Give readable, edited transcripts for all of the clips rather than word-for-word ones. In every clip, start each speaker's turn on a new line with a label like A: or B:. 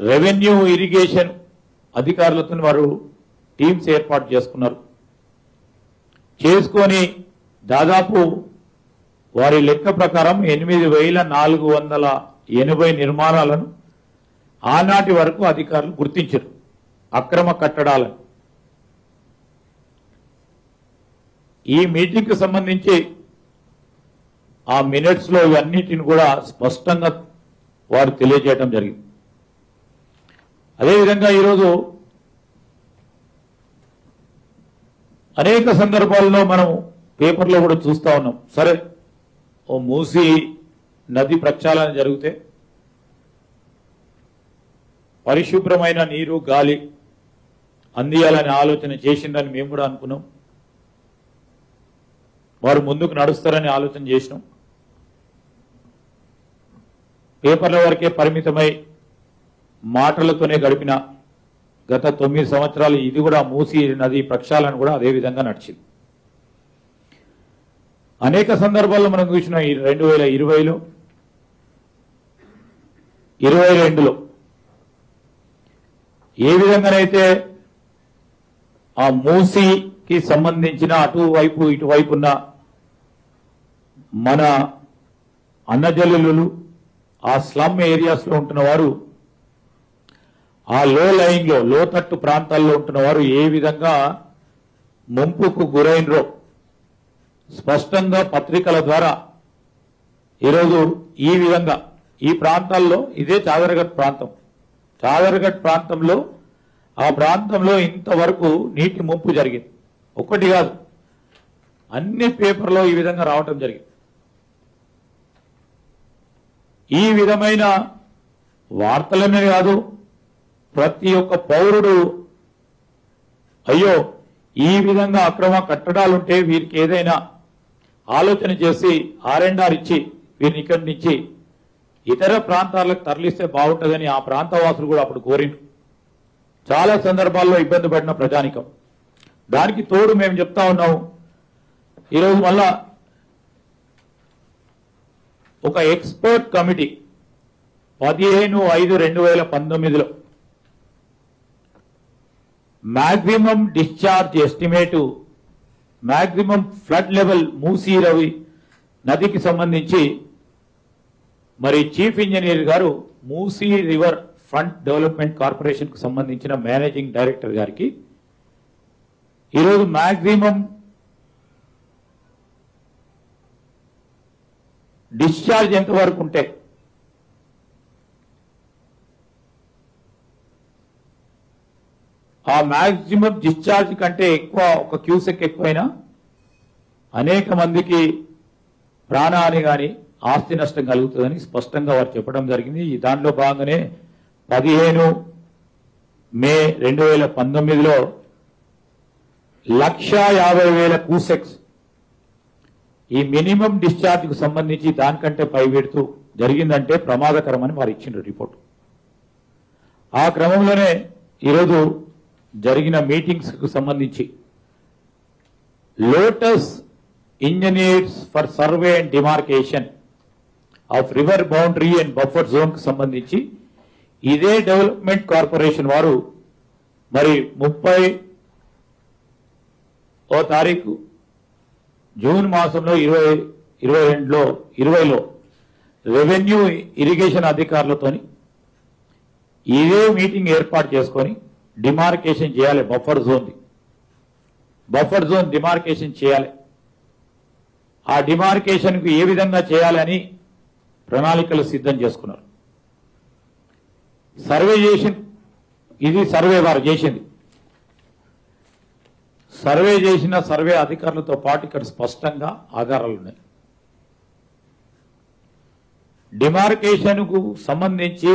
A: Revenue irrigation అధికారులతో వారు teams ఏర్పాటు చేసుకున్నారు. చేసుకొని దాదాపు వారి లెక్క ప్రకారం 8,480 నిర్మాణాలను ఆనాటి వరకు అధికారులు గుర్తించారు అక్రమ కట్టడాలను. ఈ మీటింగ్కి సంబంధించి ఆ మినిట్స్ లో ఇవన్నిటిని కూడా స్పష్టంగా వారు తెలియజేయడం జరిగింది. అదేవిధంగా ఈరోజు అనేక సందర్భాల్లో మనం పేపర్లో కూడా చూస్తా ఉన్నాం. సరే, ఓ మూసీ నది ప్రక్షాళన జరిగితే పరిశుభ్రమైన నీరు గాలి అందియాలనే ఆలోచన చేసిందని మేము కూడా అనుకున్నాం. వారు ముందుకు నడుస్తారని ఆలోచన చేసినాం. పేపర్ల వరకే పరిమితమై మాటలతోనే గడిపిన గత 9 సంవత్సరాలు ఇది కూడా మూసీ నది ప్రక్షాళన కూడా అదే విధంగా నడిచింది. అనేక సందర్భాల్లో మనం చూసిన 2020లో 22లో ఏ విధంగానైతే ఆ మూసీకి సంబంధించిన అటువైపు ఇటువైపు ఉన్న మన అన్నజల్లులు ఆ స్లమ్ ఏరియాస్ లో ఉంటున్న వారు, ఆ లో లైన్ లో లోతట్టు ప్రాంతాల్లో ఉంటున్న వారు ఏ విధంగా ముంపుకు గురైనరో స్పష్టంగా పత్రికల ద్వారా ఈరోజు ఈ విధంగా ఈ ప్రాంతాల్లో ఇదే చాదరగట్ ప్రాంతంలో ఆ ప్రాంతంలో ఇంతవరకు నీటి ముంపు జరిగింది. ఒక్కటి కాదు, అన్ని పేపర్లో ఈ విధంగా రావటం జరిగింది. ఈ విధమైన వార్తలనే కాదు, ప్రతి ఒక్క పౌరుడు అయ్యో ఈ విధంగా అక్రమ కట్టడాలుంటే వీరికి ఏదైనా ఆలోచన చేసి R&R ఇచ్చి వీరిని ఇక్కడి నుంచి ఇతర ప్రాంతాలకు తరలిస్తే బాగుంటుందని ఆ ప్రాంతవాసులు కూడా అప్పుడు కోరిండు. చాలా సందర్భాల్లో ఇబ్బంది పడిన ప్రజానికం. దానికి తోడు మేము చెప్తా ఉన్నాము, ఈరోజు మళ్ళా ఒక ఎక్స్పర్ట్ కమిటీ 15/5/2019లో maximum discharge estimate, maximum flood level Musi రవి నదికి సంబంధించి మరి చీఫ్ ఇంజనీర్ గారు Musi river front development corporation కు సంబంధించిన మేనేజింగ్ డైరెక్టర్ గారికి ఈరోజు మ్యాక్సిమం డిశ్చార్జ్ ఎంతవరకు ఉంటే ఆ మ్యాక్సిమం డిశ్చార్జ్ కంటే ఎక్కువ ఒక క్యూసెక్ ఎక్కువైనా అనేక మందికి ప్రాణహాని కానీ ఆస్తి నష్టం కలుగుతుందని స్పష్టంగా వారు చెప్పడం జరిగింది. దాంట్లో భాగంగానే 15 మే 2019లో 1,50,000 క్యూసెక్స్ ఈ మినిమం డిశ్చార్జ్ కు సంబంధించి దానికంటే పైబెడుతూ జరిగిందంటే ప్రమాదకరమని వారు ఇచ్చిన రిపోర్ట్. ఆ క్రమంలోనే ఈరోజు జరిగిన మీటింగ్స్ కు సంబంధించి lotus engineers for survey and demarcation of river boundary and buffer zone కు సంబంధించి ఇదే డెవలప్మెంట్ కార్పొరేషన్ వారు మరి 30వ తారీఖు జూన్ మాసంలో 2020లో రెవెన్యూ ఇరిగేషన్ అధికారులతోని ఇదే మీటింగ్ ఏర్పాటు చేసుకొని డిమార్కేషన్ చేయాలి. బఫర్ జోన్ డిమార్కేషన్ చేయాలి. ఆ డిమార్కేషన్ కు ఏ విధంగా చేయాలని ప్రణాళికలు సిద్ధం చేసుకున్నారు. సర్వే ఇది సర్వే వారు చేసింది. సర్వే చేసిన సర్వే అధికారులతో పాటు ఇక్కడ స్పష్టంగా ఆధారాలు ఉన్నాయి. డిమార్కేషన్ కు సంబంధించి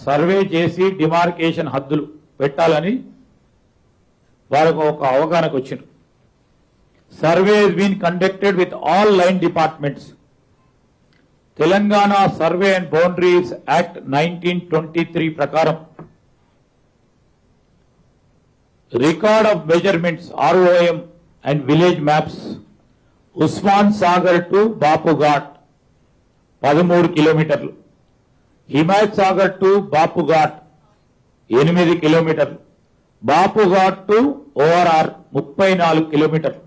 A: సర్వే చేసి డిమార్కేషన్ హద్దులు పెట్టాలని వారికి ఒక అవగాహనకు వచ్చింది. Survey has been conducted with all line departments. Telangana survey and boundaries act 1923 ప్రకారం record of measurements ROM and village maps Osman Sagar to Bapughat 13 కిలోమీటర్లు, హిమాయత్ సాగర్ టు బాపుఘాట్ 8 కిలోమీటర్లు, బాపుఘాట్ టు ఓఆర్ఆర్ 34 కిలోమీటర్లు.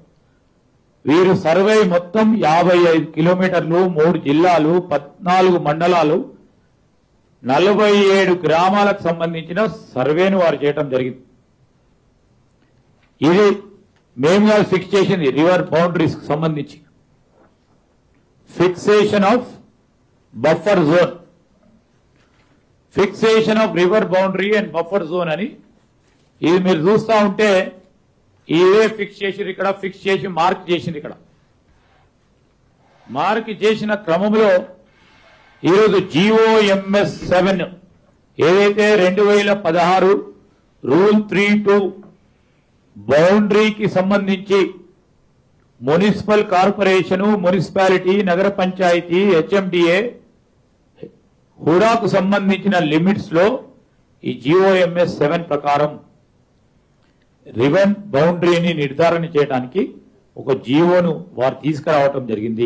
A: వీరు సర్వే మొత్తం 55 కిలోమీటర్లు, 3 జిల్లాలు, 14 మండలాలు, 47 గ్రామాలకు సంబంధించిన సర్వేను వారు చేయడం జరిగింది. ఇది మేము ఫిక్స్ చేసింది రివర్ బౌండరీస్ కి సంబంధించి fixation of buffer zone, fixation of river boundary and buffer zone అని. ఇది మీరు చూస్తా ఉంటే ఇవే ఫిక్స్ చేసి ఇక్కడ ఫిక్స్ చేసి మార్క్ చేసింది. ఇక్కడ మార్క్ చేసిన క్రమంలో ఈరోజు GOMS 7 ఏదైతే 2016 రూల్ 3(2) బౌండరీకి సంబంధించి మున్సిపల్ కార్పొరేషను, మున్సిపాలిటీ, నగర పంచాయతీ, HMDA, హుడాకు సంబంధించిన లిమిట్స్ లో ఈ GOMS 7 ప్రకారం రివర్ బౌండరీని నిర్ధారణ చేయడానికి ఒక జీవోను వారు తీసుకురావటం జరిగింది.